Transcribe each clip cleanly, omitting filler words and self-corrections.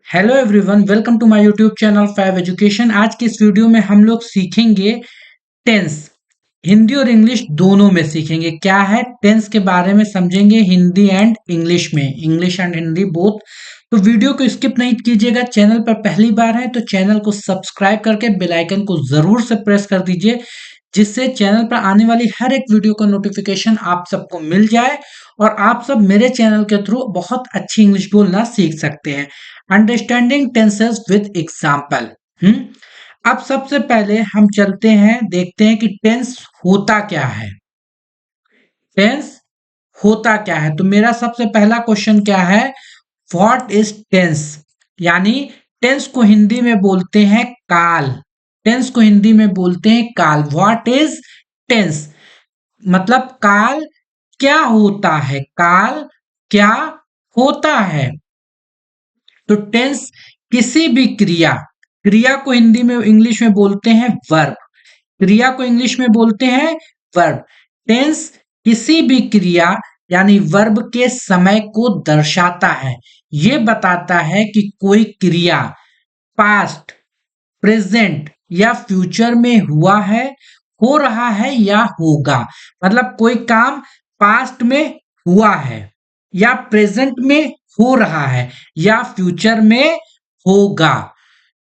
Hello everyone, welcome to my YouTube channel five education. आज की इस वीडियो में हम लोग सीखेंगे टेंस। हिंदी और इंग्लिश दोनों में सीखेंगे। क्या है टेंस के बारे में समझेंगे, हिंदी एंड इंग्लिश में, इंग्लिश एंड हिंदी बोथ। तो वीडियो को स्किप नहीं कीजिएगा। चैनल पर पहली बार है तो चैनल को सब्सक्राइब करके बेल आइकन को जरूर से प्रेस कर दीजिए, जिससे चैनल पर आने वाली हर एक वीडियो का नोटिफिकेशन आप सबको मिल जाए और आप सब मेरे चैनल के थ्रू बहुत अच्छी इंग्लिश बोलना सीख सकते हैं। Understanding tenses with example. अब सबसे पहले हम चलते हैं, देखते हैं कि टेंस होता क्या है। टेंस होता क्या है, तो मेरा सबसे पहला क्वेश्चन क्या है, व्हाट इज टेंस। यानी टेंस को हिंदी में बोलते हैं काल। टेंस को हिंदी में बोलते हैं काल। व्हाट इज टेंस मतलब काल क्या होता है, काल क्या होता है। तो टेंस किसी भी क्रिया, क्रिया को हिंदी में इंग्लिश में बोलते हैं वर्ब। क्रिया को इंग्लिश में बोलते हैं वर्ब। टेंस किसी भी क्रिया यानी वर्ब के समय को दर्शाता है। यह बताता है कि कोई क्रिया पास्ट, प्रेजेंट या फ्यूचर में हुआ है, हो रहा है या होगा। मतलब कोई काम पास्ट में हुआ है या प्रेजेंट में हो रहा है या फ्यूचर में होगा।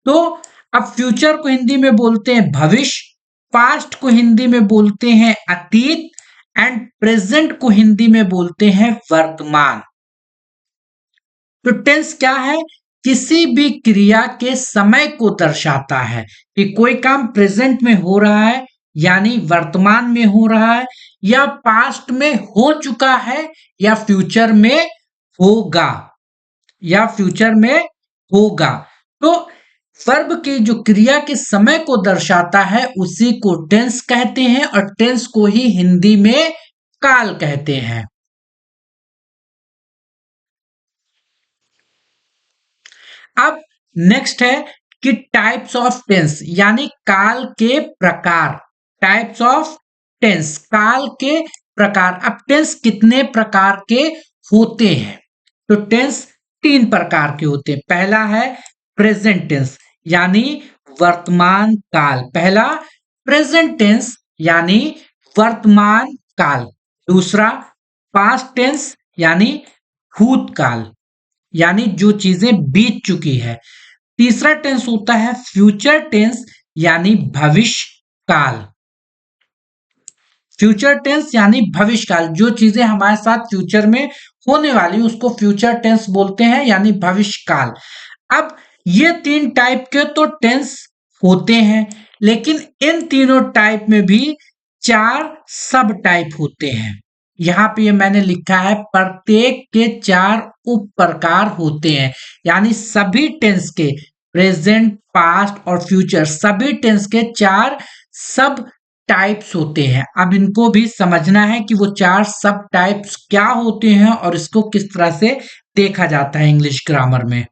तो अब फ्यूचर को हिंदी में बोलते हैं भविष्य, पास्ट को हिंदी में बोलते हैं अतीत एंड प्रेजेंट को हिंदी में बोलते हैं वर्तमान। तो टेंस क्या है, किसी भी क्रिया के समय को दर्शाता है कि कोई काम प्रेजेंट में हो रहा है यानी वर्तमान में हो रहा है, या पास्ट में हो चुका है, या फ्यूचर में होगा, या फ्यूचर में होगा। तो वर्ब की जो क्रिया के समय को दर्शाता है उसी को टेंस कहते हैं और टेंस को ही हिंदी में काल कहते हैं। अब नेक्स्ट है कि टाइप्स ऑफ टेंस यानी काल के प्रकार। टाइप्स ऑफ टेंस, काल के प्रकार। अब टेंस कितने प्रकार के होते हैं, तो टेंस तीन प्रकार के होते हैं। पहला है प्रेजेंट टेंस यानी वर्तमान काल। पहला प्रेजेंट टेंस यानी वर्तमान काल। दूसरा पास्ट टेंस यानी भूतकाल, यानी जो चीजें बीत चुकी है। तीसरा टेंस होता है फ्यूचर टेंस यानी भविष्य काल। फ्यूचर टेंस यानी भविष्य काल, जो चीजें हमारे साथ फ्यूचर में होने वाली उसको फ्यूचर टेंस बोलते हैं यानी भविष्य काल। अब ये तीन टाइप के तो टेंस होते हैं, लेकिन इन तीनों टाइप में भी चार सब टाइप होते हैं। यहां पे ये मैंने लिखा है, प्रत्येक के चार उप प्रकार होते हैं। यानी सभी टेंस के, प्रेजेंट, पास्ट और फ्यूचर, सभी टेंस के चार सब टाइप्स होते हैं। अब इनको भी समझना है कि वो चार सब टाइप्स क्या होते हैं और इसको किस तरह से देखा जाता है इंग्लिश ग्रामर में।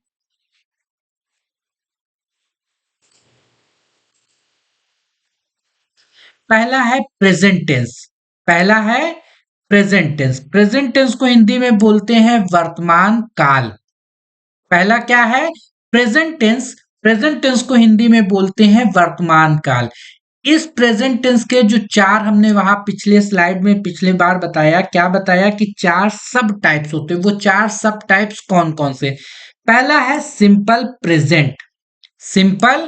पहला है प्रेजेंट टेंस। पहला है प्रेजेंट टेंस। प्रेजेंट टेंस को हिंदी में बोलते हैं वर्तमान काल। पहला क्या है, प्रेजेंट टेंस। प्रेजेंट टेंस को हिंदी में बोलते हैं वर्तमान काल। इस प्रेजेंट टेंस के जो चार, हमने वहां पिछले स्लाइड में पिछले बार बताया, क्या बताया कि चार सब टाइप्स होते हैं। वो चार सब टाइप्स कौन कौन से, पहला है simple present. Simple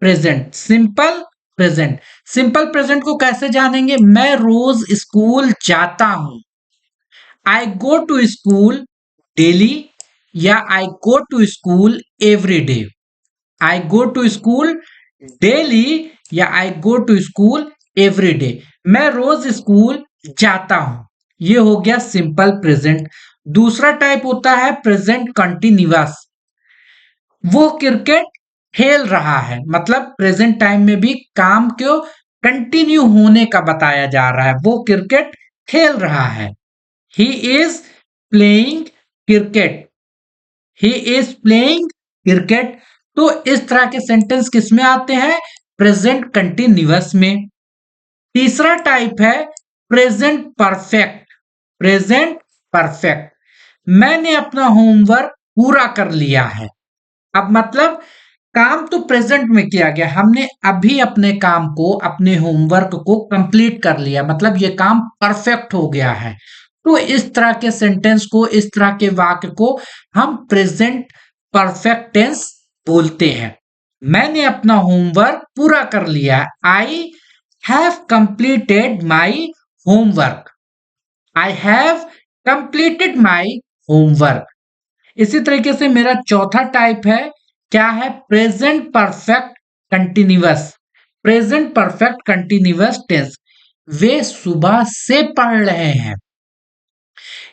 present, simple present. Simple present को कैसे जानेंगे, मैं रोज स्कूल जाता हूं। I go to school daily या I go to school every day. I go to school daily या I go to school every day. मैं रोज स्कूल जाता हूं। ये हो गया सिंपल प्रेजेंट। दूसरा टाइप होता है प्रेजेंट कंटिन्यूअस। वो क्रिकेट खेल रहा है, मतलब प्रेजेंट टाइम में भी काम को कंटिन्यू होने का बताया जा रहा है। वो क्रिकेट खेल रहा है। He is playing cricket. He is playing cricket. तो इस तरह के सेंटेंस किसमें आते हैं, प्रेजेंट कंटिन्यूअस में। तीसरा टाइप है प्रेजेंट परफेक्ट। प्रेजेंट परफेक्ट, मैंने अपना होमवर्क पूरा कर लिया है। अब मतलब काम तो प्रेजेंट में किया गया, हमने अभी अपने काम को, अपने होमवर्क को कंप्लीट कर लिया, मतलब ये काम परफेक्ट हो गया है। तो इस तरह के सेंटेंस को, इस तरह के वाक्य को हम प्रेजेंट परफेक्ट टेंस बोलते हैं। मैंने अपना होमवर्क पूरा कर लिया। I have completed my homework. I have completed my homework. इसी तरीके से मेरा चौथा टाइप है, क्या है? Present perfect continuous. Present perfect continuous tense. वे सुबह से पढ़ रहे हैं।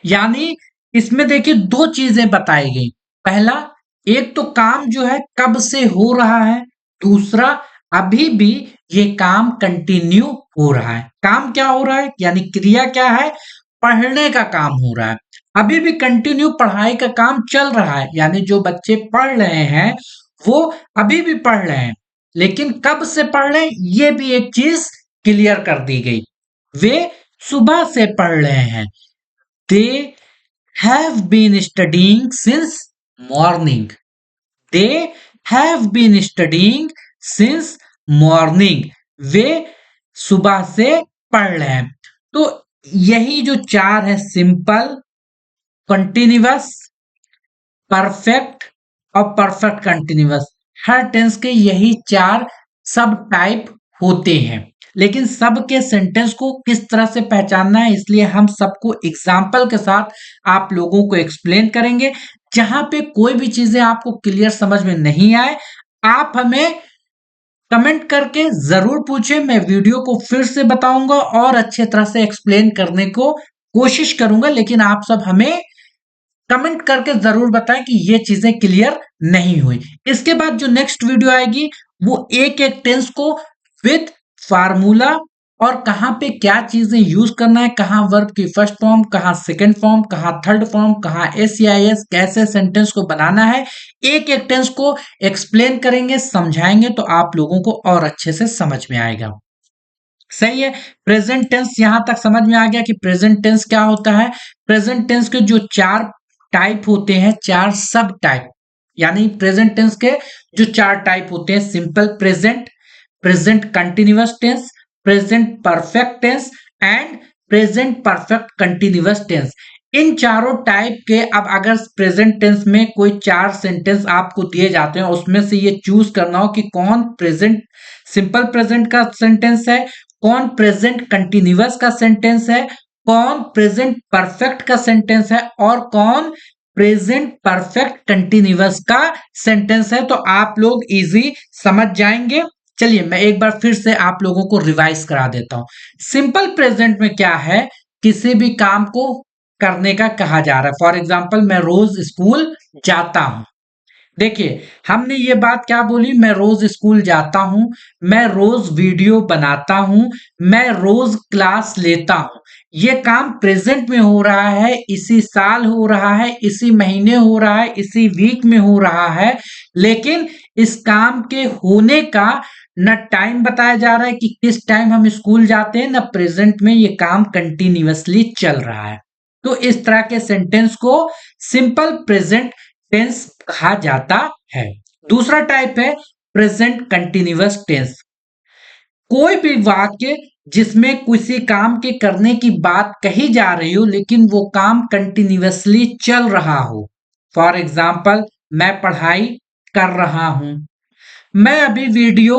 यानी इसमें देखिए दो चीजें बताई गई। पहला, एक तो काम जो है कब से हो रहा है, दूसरा अभी भी ये काम कंटिन्यू हो रहा है। काम क्या हो रहा है, यानी क्रिया क्या है? पढ़ने का काम हो रहा है। अभी भी कंटिन्यू पढ़ाई का काम चल रहा है, यानी जो बच्चे पढ़ रहे हैं वो अभी भी पढ़ रहे हैं, लेकिन कब से पढ़ रहे हैं ये भी एक चीज क्लियर कर दी गई। वे सुबह से पढ़ रहे हैं। दे have been studying since morning. They have been studying since morning. वे सुबह से पढ़ रहे हैं। तो यही जो चार है, सिंपल, कंटिन्यूअस, परफेक्ट और परफेक्ट कंटिन्यूअस, हर टेंस के यही चार सब टाइप होते हैं। लेकिन सबके सेंटेंस को किस तरह से पहचानना है, इसलिए हम सबको एग्जाम्पल के साथ आप लोगों को एक्सप्लेन करेंगे। जहां पे कोई भी चीजें आपको क्लियर समझ में नहीं आए, आप हमें कमेंट करके जरूर पूछें। मैं वीडियो को फिर से बताऊंगा और अच्छे तरह से एक्सप्लेन करने को कोशिश करूंगा, लेकिन आप सब हमें कमेंट करके जरूर बताएं कि ये चीजें क्लियर नहीं हुई। इसके बाद जो नेक्स्ट वीडियो आएगी वो एक एक टेंस को विद फार्मूला और कहां पे क्या चीजें यूज करना है, कहां वर्ब की फर्स्ट फॉर्म, कहां सेकंड फॉर्म, कहां थर्ड फॉर्म, कहां एस या एस, कैसे सेंटेंस को बनाना है, एक एक टेंस को एक्सप्लेन करेंगे, समझाएंगे, तो आप लोगों को और अच्छे से समझ में आएगा। सही है। प्रेजेंट टेंस यहां तक समझ में आ गया कि प्रेजेंट टेंस क्या होता है। प्रेजेंट टेंस के जो चार टाइप होते हैं, चार सब टाइप, यानी प्रेजेंट टेंस के जो चार टाइप होते हैं, simple present, present continuous tense, present perfect tense and present perfect continuous tense. इन चारों टाइप के, अब अगर प्रेजेंट टेंस में कोई चार सेंटेंस आपको दिए जाते हैं, उसमें से ये चूज करना हो कि कौन प्रेजेंट सिंपल प्रेजेंट का सेंटेंस है, कौन प्रेजेंट कंटिन्यूअस का सेंटेंस है, कौन प्रेजेंट परफेक्ट का सेंटेंस है और कौन प्रेजेंट परफेक्ट कंटिन्यूअस का सेंटेंस है, तो आप लोग इजी समझ जाएंगे। चलिए मैं एक बार फिर से आप लोगों को रिवाइज करा देता हूं। सिंपल प्रेजेंट में क्या है, किसी भी काम को करने का कहा जा रहा है। फॉर एग्जाम्पल, मैं रोज स्कूल जाता हूं। देखिए हमने ये बात क्या बोली, मैं रोज स्कूल जाता हूं, मैं रोज वीडियो बनाता हूं, मैं रोज क्लास लेता हूं। ये काम प्रेजेंट में हो रहा है, इसी साल हो रहा है, इसी महीने हो रहा है, इसी वीक में हो रहा है, लेकिन इस काम के होने का न टाइम बताया जा रहा है कि किस टाइम हम स्कूल जाते हैं, न प्रेजेंट में ये काम कंटिन्यूअसली चल रहा है। तो इस तरह के सेंटेंस को सिंपल प्रेजेंट टेंस कहा जाता है। दूसरा टाइप है प्रेजेंट कंटिन्यूअस टेंस। कोई भी वाक्य जिसमें किसी काम के करने की बात कही जा रही हो, लेकिन वो काम कंटिन्यूअसली चल रहा हो। फॉर एग्जाम्पल, मैं पढ़ाई कर रहा हूं, मैं अभी वीडियो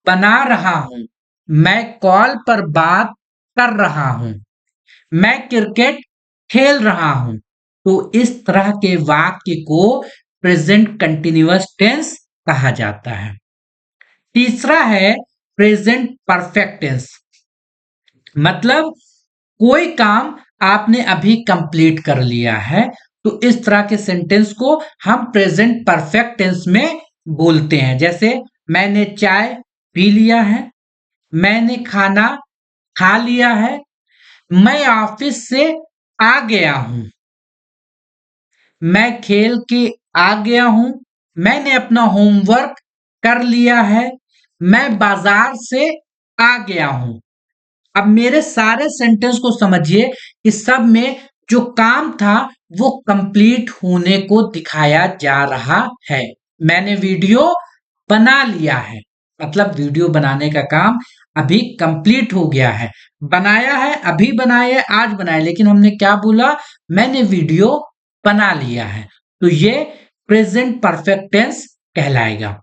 बना रहा हूं, मैं कॉल पर बात कर रहा हूं, मैं क्रिकेट खेल रहा हूं। तो इस तरह के वाक्य को प्रेजेंट कंटिन्यूअस टेंस कहा जाता है। तीसरा है प्रेजेंट परफेक्ट टेंस। मतलब कोई काम आपने अभी कंप्लीट कर लिया है, तो इस तरह के सेंटेंस को हम प्रेजेंट परफेक्ट टेंस में बोलते हैं। जैसे मैंने चाय पी लिया है, मैंने खाना खा लिया है, मैं ऑफिस से आ गया हूं, मैं खेल के आ गया हूं, मैंने अपना होमवर्क कर लिया है, मैं बाजार से आ गया हूं। अब मेरे सारे सेंटेंस को समझिए कि सब में जो काम था वो कंप्लीट होने को दिखाया जा रहा है। मैंने वीडियो बना लिया है, मतलब वीडियो बनाने का काम अभी कंप्लीट हो गया है। बनाया है, अभी बनाया, आज बनाया, लेकिन हमने क्या बोला, मैंने वीडियो बना लिया है। तो ये प्रेजेंट परफेक्ट टेंस कहलाएगा।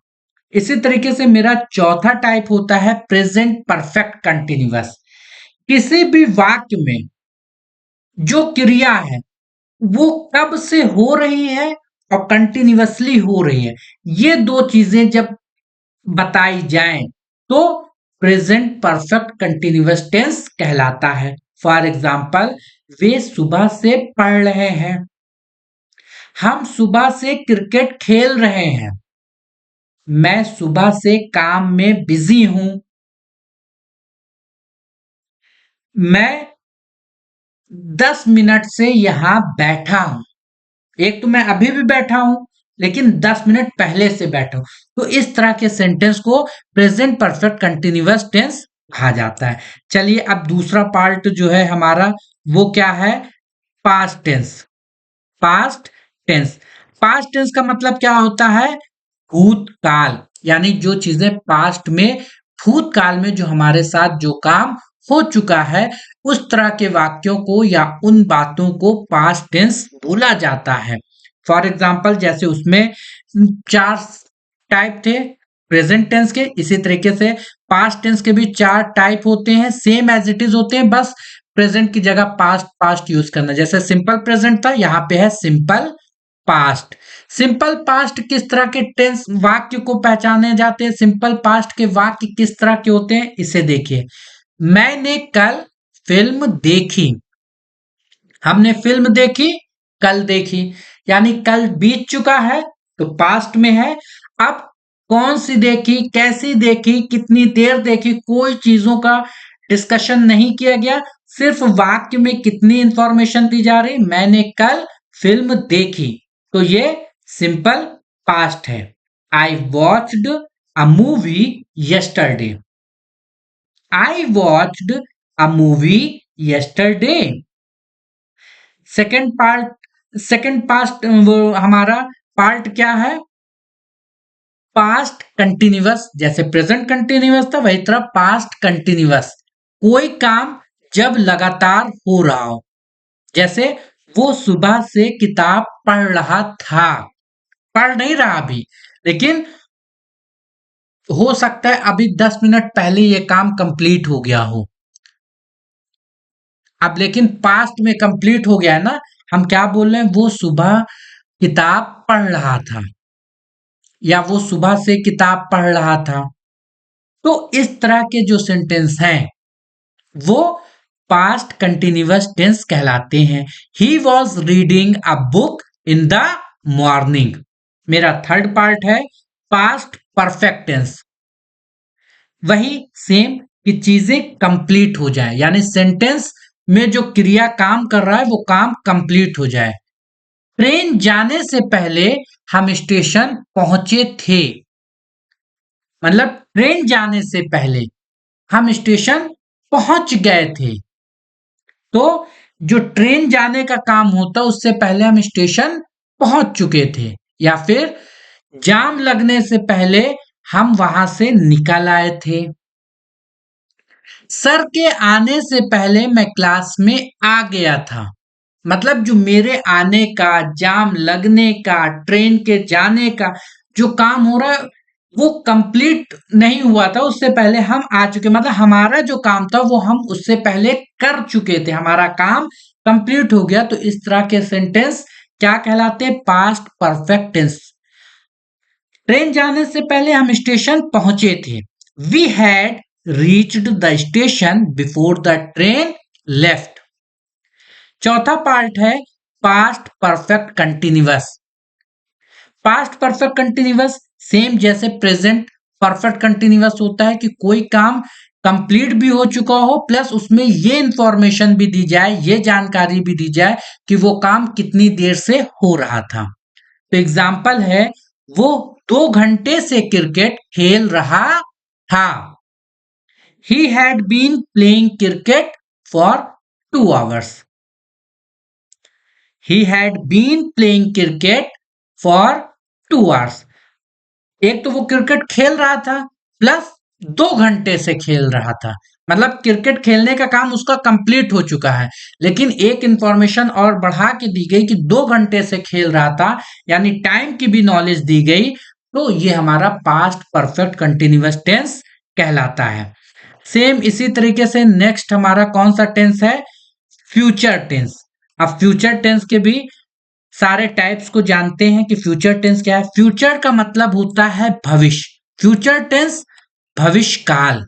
इसी तरीके से मेरा चौथा टाइप होता है प्रेजेंट परफेक्ट कंटिन्यूअस। किसी भी वाक्य में जो क्रिया है वो कब से हो रही है और कंटिन्यूअसली हो रही है, ये दो चीजें जब बताई जाएं तो प्रेजेंट परफेक्ट कंटिन्यूअस टेंस कहलाता है। फॉर एग्जाम्पल, वे सुबह से पढ़ रहे हैं, हम सुबह से क्रिकेट खेल रहे हैं, मैं सुबह से काम में बिजी हूं, मैं 10 मिनट से यहां बैठा हूं। एक तो मैं अभी भी बैठा हूं, लेकिन 10 मिनट पहले से बैठा हूं। तो इस तरह के सेंटेंस को प्रेजेंट परफेक्ट कंटिन्यूअस टेंस कहा जाता है। चलिए अब दूसरा पार्ट जो है हमारा, वो क्या है, past tense. Past tense, past tense का मतलब क्या होता है, भूतकाल, यानी जो चीजें पास्ट में, भूतकाल में जो हमारे साथ जो काम हो चुका है, उस तरह के वाक्यों को या उन बातों को पास्ट टेंस बोला जाता है। फॉर एग्जाम्पल, जैसे उसमें 4 टाइप थे प्रेजेंट टेंस के, इसी तरीके से पास्ट टेंस के भी 4 टाइप होते हैं, सेम एज इट इज होते हैं, बस प्रेजेंट की जगह पास्ट पास्ट यूज करना। जैसे सिंपल प्रेजेंट था, यहाँ पे है सिंपल पास्ट। सिंपल पास्ट किस तरह के टेंस वाक्य को पहचाने जाते हैं, सिंपल पास्ट के वाक्य किस तरह के होते हैं, इसे देखिए। मैंने कल फिल्म देखी, हमने फिल्म देखी, कल देखी, यानी कल बीत चुका है तो पास्ट में है। अब कौन सी देखी, कैसी देखी, कितनी देर देखी, कोई चीजों का डिस्कशन नहीं किया गया, सिर्फ वाक्य में कितनी इंफॉर्मेशन दी जा रही, मैंने कल फिल्म देखी, तो ये सिंपल पास्ट है। I watched a movie yesterday, I watched a movie yesterday. Second part, second past वो हमारा पार्ट क्या है, पास्ट कंटिन्यूअस। जैसे प्रेजेंट कंटिन्यूअस था, वही तरह पास्ट कंटिन्यूअस, कोई काम जब लगातार हो रहा हो। जैसे वो सुबह से किताब पढ़ रहा था, पढ़ नहीं रहा अभी, लेकिन हो सकता है अभी 10 मिनट पहले ये काम कंप्लीट हो गया हो। अब लेकिन पास्ट में कंप्लीट हो गया है ना, हम क्या बोल रहे हैं, वो सुबह किताब पढ़ रहा था, या वो सुबह से किताब पढ़ रहा था। तो इस तरह के जो सेंटेंस हैं वो पास्ट कंटिन्यूअस टेंस कहलाते हैं। He was reading a book in the morning. मेरा थर्ड पार्ट है पास्ट परफेक्ट टेंस। वही सेम कि चीजें कंप्लीट हो जाए, यानी सेंटेंस में जो क्रिया काम कर रहा है वो काम कंप्लीट हो जाए। ट्रेन जाने से पहले हम स्टेशन पहुंचे थे, मतलब ट्रेन जाने से पहले हम स्टेशन पहुंच गए थे। तो जो ट्रेन जाने का काम होता उससे पहले हम स्टेशन पहुंच चुके थे, या फिर जाम लगने से पहले हम वहां से निकल आए थे। सर के आने से पहले मैं क्लास में आ गया था, मतलब जो मेरे आने का, जाम लगने का, ट्रेन के जाने का जो काम हो रहा है वो कंप्लीट नहीं हुआ था, उससे पहले हम आ चुके, मतलब हमारा जो काम था वो हम उससे पहले कर चुके थे, हमारा काम कंप्लीट हो गया। तो इस तरह के सेंटेंस क्या कहलाते हैं, पास्ट परफेक्ट टेंस। ट्रेन जाने से पहले हम स्टेशन पहुंचे थे, we had reached the station before the train left. चौथा पार्ट है past perfect continuous. Past perfect continuous same जैसे प्रेजेंट परफेक्ट कंटिन्यूअस होता है कि कोई काम कंप्लीट भी हो चुका हो, प्लस उसमें ये इंफॉर्मेशन भी दी जाए, ये जानकारी भी दी जाए कि वो काम कितनी देर से हो रहा था। तो एग्जाम्पल है, वो 2 घंटे से क्रिकेट खेल रहा था, he had been playing cricket for 2 hours, he had been playing cricket for 2 hours। एक तो वो क्रिकेट खेल रहा था, प्लस 2 घंटे से खेल रहा था, मतलब क्रिकेट खेलने का काम उसका कंप्लीट हो चुका है। लेकिन एक इंफॉर्मेशन और बढ़ा के दी गई कि 2 घंटे से खेल रहा था, यानी टाइम की भी नॉलेज दी गई। तो ये हमारा पास्ट परफेक्ट कंटिन्यूअस टेंस कहलाता है। सेम इसी तरीके से नेक्स्ट हमारा कौन सा टेंस है? Future tense. अब फ्यूचर टेंस के भी सारे टाइप्स को जानते हैं कि फ्यूचर टेंस क्या है। फ्यूचर का मतलब होता है भविष्य। फ्यूचर टेंस भविष्य काल।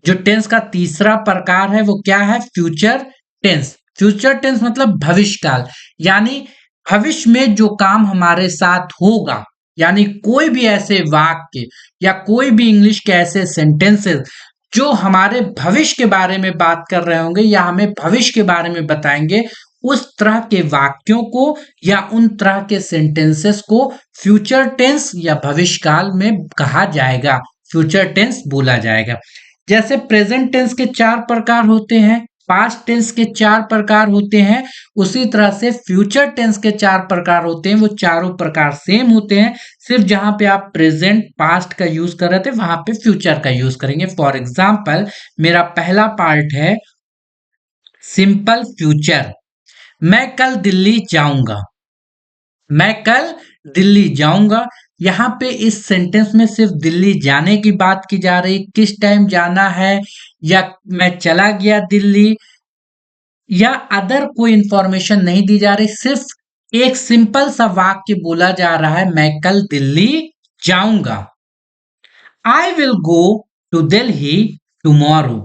जो टेंस का तीसरा प्रकार है वो क्या है? Future tense. फ्यूचर टेंस मतलब भविष्य काल, यानी भविष्य में जो काम हमारे साथ होगा, यानी कोई भी ऐसे वाक्य या कोई भी इंग्लिश के ऐसे सेंटेंसेस जो हमारे भविष्य के बारे में बात कर रहे होंगे या हमें भविष्य के बारे में बताएंगे, उस तरह के वाक्यों को या उन तरह के सेंटेंसेस को फ्यूचर टेंस या भविष्य काल में कहा जाएगा, फ्यूचर टेंस बोला जाएगा। जैसे प्रेजेंट टेंस के 4 प्रकार होते हैं, पास्ट टेंस के 4 प्रकार होते हैं, उसी तरह से फ्यूचर टेंस के 4 प्रकार होते हैं। वो चारों प्रकार सेम होते हैं, सिर्फ जहां पे आप प्रेजेंट पास्ट का यूज कर रहे थे वहां पे फ्यूचर का यूज करेंगे। फॉर एग्जाम्पल, मेरा पहला पार्ट है सिंपल फ्यूचर। मैं कल दिल्ली जाऊंगा। मैं कल दिल्ली जाऊंगा। यहाँ पे इस सेंटेंस में सिर्फ दिल्ली जाने की बात की जा रही, किस टाइम जाना है, या मैं चला गया दिल्ली, या अदर कोई इंफॉर्मेशन नहीं दी जा रही। सिर्फ एक सिंपल सा वाक्य बोला जा रहा है, मैं कल दिल्ली जाऊंगा। I will go to Delhi tomorrow.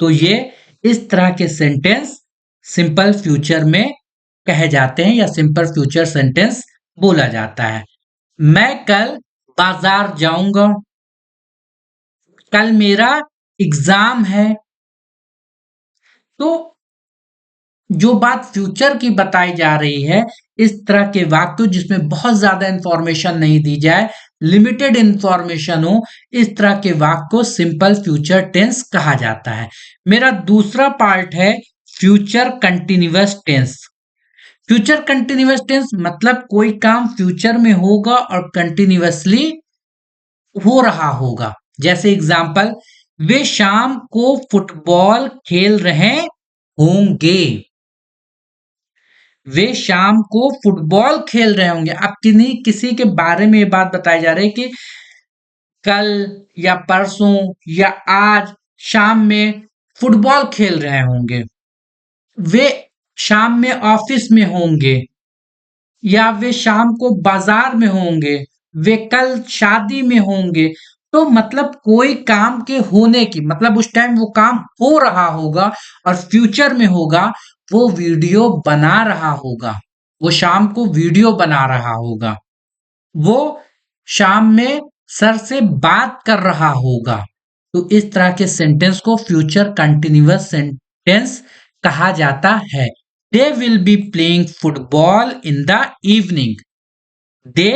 तो ये इस तरह के सेंटेंस सिंपल फ्यूचर में कहे जाते हैं या सिंपल फ्यूचर सेंटेंस बोला जाता है। मैं कल बाजार जाऊंगा। कल मेरा एग्जाम है। तो जो बात फ्यूचर की बताई जा रही है, इस तरह के वाक्य जिसमें बहुत ज्यादा इंफॉर्मेशन नहीं दी जाए, लिमिटेड इंफॉर्मेशन हो, इस तरह के वाक्य को सिंपल फ्यूचर टेंस कहा जाता है। मेरा दूसरा पार्ट है future continuous tense. Future continuous tense मतलब कोई काम फ्यूचर में होगा और कंटिन्यूअसली हो रहा होगा। जैसे एग्जाम्पल, वे शाम को फुटबॉल खेल रहे होंगे। वे शाम को फुटबॉल खेल रहे होंगे। अब किन्हीं किसी के बारे में ये बात बताई जा रही है कि कल या परसों या आज शाम में फुटबॉल खेल रहे होंगे। वे शाम में ऑफिस में होंगे, या वे शाम को बाजार में होंगे, वे कल शादी में होंगे। तो मतलब कोई काम के होने की, मतलब उस टाइम वो काम हो रहा होगा और फ्यूचर में होगा, वो वीडियो बना रहा होगा, वो शाम को वीडियो बना रहा होगा, वो शाम में सर से बात कर रहा होगा। तो इस तरह के सेंटेंस को फ्यूचर कंटिन्यूअस सेंटेंस कहा जाता है। They will be playing football in the evening. They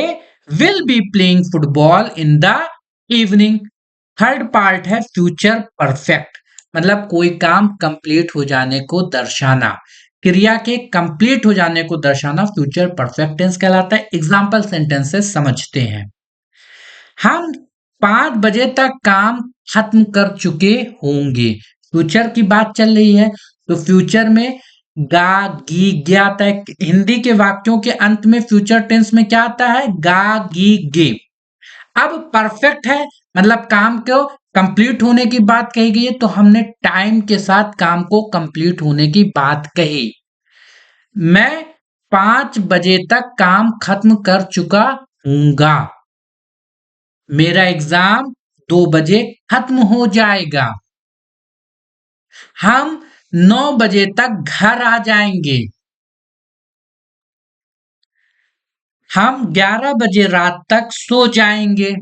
will be playing football in the evening. Third part है फ्यूचर परफेक्ट, मतलब कोई काम कंप्लीट हो जाने को दर्शाना, क्रिया के कंप्लीट हो जाने को दर्शाना फ्यूचर परफेक्ट टेंस कहलाता है। एग्जाम्पल सेंटेंसेस समझते हैं। हम 5 बजे तक काम खत्म कर चुके होंगे। फ्यूचर की बात चल रही है, तो फ्यूचर में गा गी गे आता है। हिंदी के वाक्यों के अंत में फ्यूचर टेंस में क्या आता है? गा गी गे। अब परफेक्ट है, मतलब काम को कंप्लीट होने की बात कही गई है, तो हमने टाइम के साथ काम को कंप्लीट होने की बात कही। मैं 5 बजे तक काम खत्म कर चुका हूंगा। मेरा एग्जाम 2 बजे खत्म हो जाएगा। हम 9 बजे तक घर आ जाएंगे। हम 11 बजे रात तक सो जाएंगे।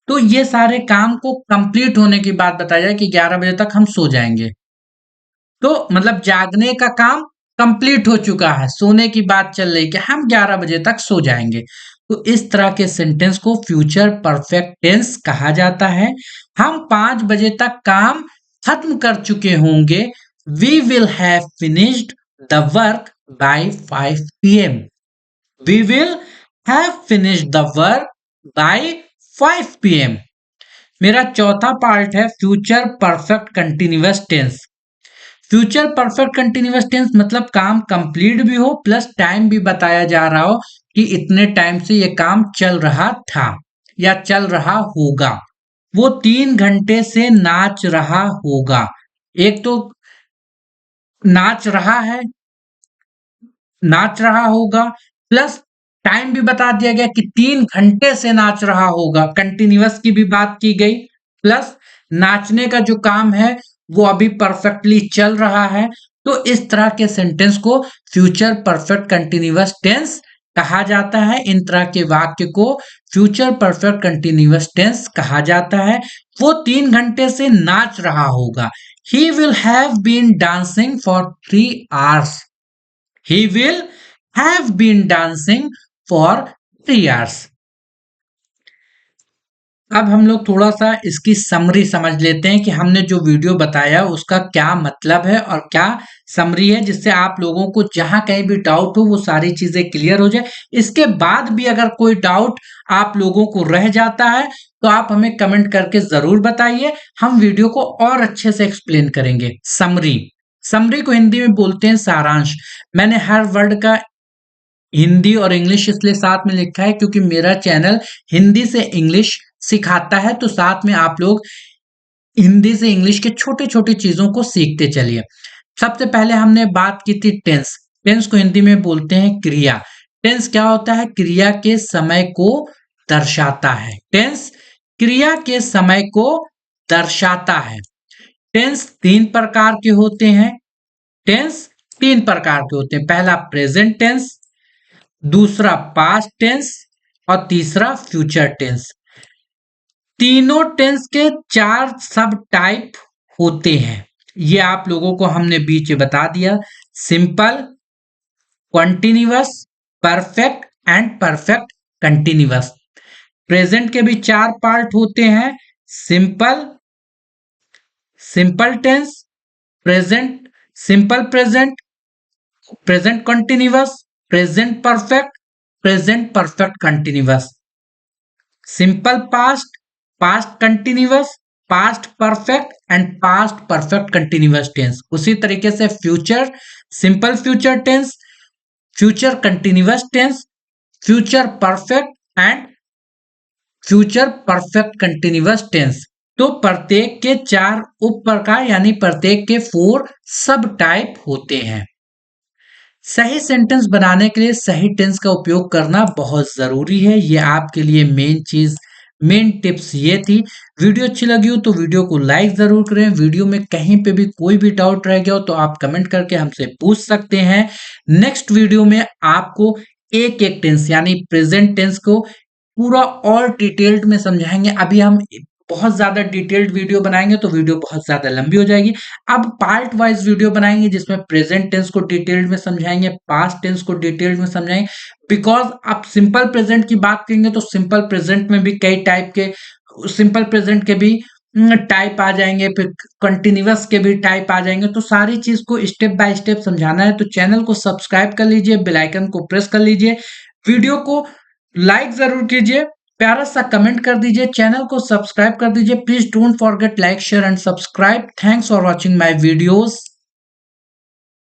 तो ये सारे काम को कंप्लीट होने की बात बताया जाए कि 11 बजे तक हम सो जाएंगे, तो मतलब जागने का काम कंप्लीट हो चुका है, सोने की बात चल रही कि हम 11 बजे तक सो जाएंगे। तो इस तरह के सेंटेंस को फ्यूचर परफेक्ट टेंस कहा जाता है। हम 5 बजे तक काम खत्म कर चुके होंगे। We will have finished the work by 5 PM। We will have finished the work by 5 PM। मेरा चौथा पार्ट है future perfect continuous tense. Future perfect continuous tense मतलब काम कंप्लीट भी हो प्लस टाइम भी बताया जा रहा हो कि इतने टाइम से ये काम चल रहा था या चल रहा होगा। वो 3 घंटे से नाच रहा होगा। एक तो नाच रहा है, नाच रहा होगा, प्लस टाइम भी बता दिया गया कि 3 घंटे से नाच रहा होगा। कंटिन्यूअस की भी बात की गई, प्लस नाचने का जो काम है वो अभी परफेक्टली चल रहा है। तो इस तरह के सेंटेंस को फ्यूचर परफेक्ट कंटिन्यूअस टेंस कहा जाता है। इन तरह के वाक्य को फ्यूचर परफेक्ट कंटिन्यूअस टेंस कहा जाता है। वो 3 घंटे से नाच रहा होगा। He will have been dancing for 3 hours। He will have been dancing for 3 hours। अब हम लोग थोड़ा सा इसकी समरी समझ लेते हैं कि हमने जो वीडियो बताया उसका क्या मतलब है और क्या समरी है, जिससे आप लोगों को जहां कहीं भी डाउट हो वो सारी चीजें क्लियर हो जाए। इसके बाद भी अगर कोई डाउट आप लोगों को रह जाता है तो आप हमें कमेंट करके जरूर बताइए, हम वीडियो को और अच्छे से एक्सप्लेन करेंगे। समरी, समरी को हिंदी में बोलते हैं सारांश। मैंने हर वर्ड का हिंदी और इंग्लिश इसलिए साथ में लिखा है क्योंकि मेरा चैनल हिंदी से इंग्लिश सिखाता है, तो साथ में आप लोग हिंदी से इंग्लिश के छोटे छोटे चीजों को सीखते चलिए। सबसे पहले हमने बात की थी टेंस। टेंस को हिंदी में बोलते हैं क्रिया। टेंस क्या होता है? क्रिया के समय को दर्शाता है। टेंस क्रिया के समय को दर्शाता है। टेंस 3 प्रकार के होते हैं। टेंस 3 प्रकार के होते हैं। पहला प्रेजेंट टेंस, दूसरा पास्ट टेंस और तीसरा फ्यूचर टेंस। तीनों टेंस के 4 सब टाइप होते हैं। ये आप लोगों को हमने बीच में बता दिया। Simple, continuous, perfect and perfect continuous. Present के भी 4 पार्ट होते हैं। Simple, simple tense, present, simple present, present continuous, present perfect, present perfect continuous. Simple past, past continuous, past perfect and past perfect continuous tense. उसी तरीके से future, simple future tense, future continuous tense, future perfect and future perfect continuous tense. तो प्रत्येक के 4 उप प्रकार यानी प्रत्येक के 4 सब टाइप होते हैं। सही सेंटेंस बनाने के लिए सही टेंस का उपयोग करना बहुत जरूरी है। ये आपके लिए मेन चीज, मेन टिप्स ये थी। वीडियो अच्छी लगी हो तो वीडियो को लाइक जरूर करें। वीडियो में कहीं पे भी कोई भी डाउट रह गया हो तो आप कमेंट करके हमसे पूछ सकते हैं। नेक्स्ट वीडियो में आपको एक एक टेंस यानी प्रेजेंट टेंस को पूरा और डिटेल्ड में समझाएंगे। अभी हम बहुत ज्यादा डिटेल्ड वीडियो बनाएंगे तो वीडियो बहुत ज्यादा लंबी हो जाएगी। अब पार्ट वाइज वीडियो बनाएंगे जिसमें प्रेजेंट टेंस को डिटेल्ड में समझाएंगे, पास्ट टेंस को डिटेल्ड में समझाएंगे। बिकॉज आप सिंपल प्रेजेंट की बात करेंगे तो सिंपल प्रेजेंट में भी कई टाइप के, सिंपल प्रेजेंट के भी टाइप आ जाएंगे, फिर कंटिन्यूअस के भी टाइप आ जाएंगे। तो सारी चीज को स्टेप बाय स्टेप समझाना है। तो चैनल को सब्सक्राइब कर लीजिए, बेल आइकन को प्रेस कर लीजिए, वीडियो को लाइक जरूर कीजिए, प्यारा सा कमेंट कर दीजिए, चैनल को सब्सक्राइब कर दीजिए। Please don't forget like, share and subscribe. Thanks for watching my videos.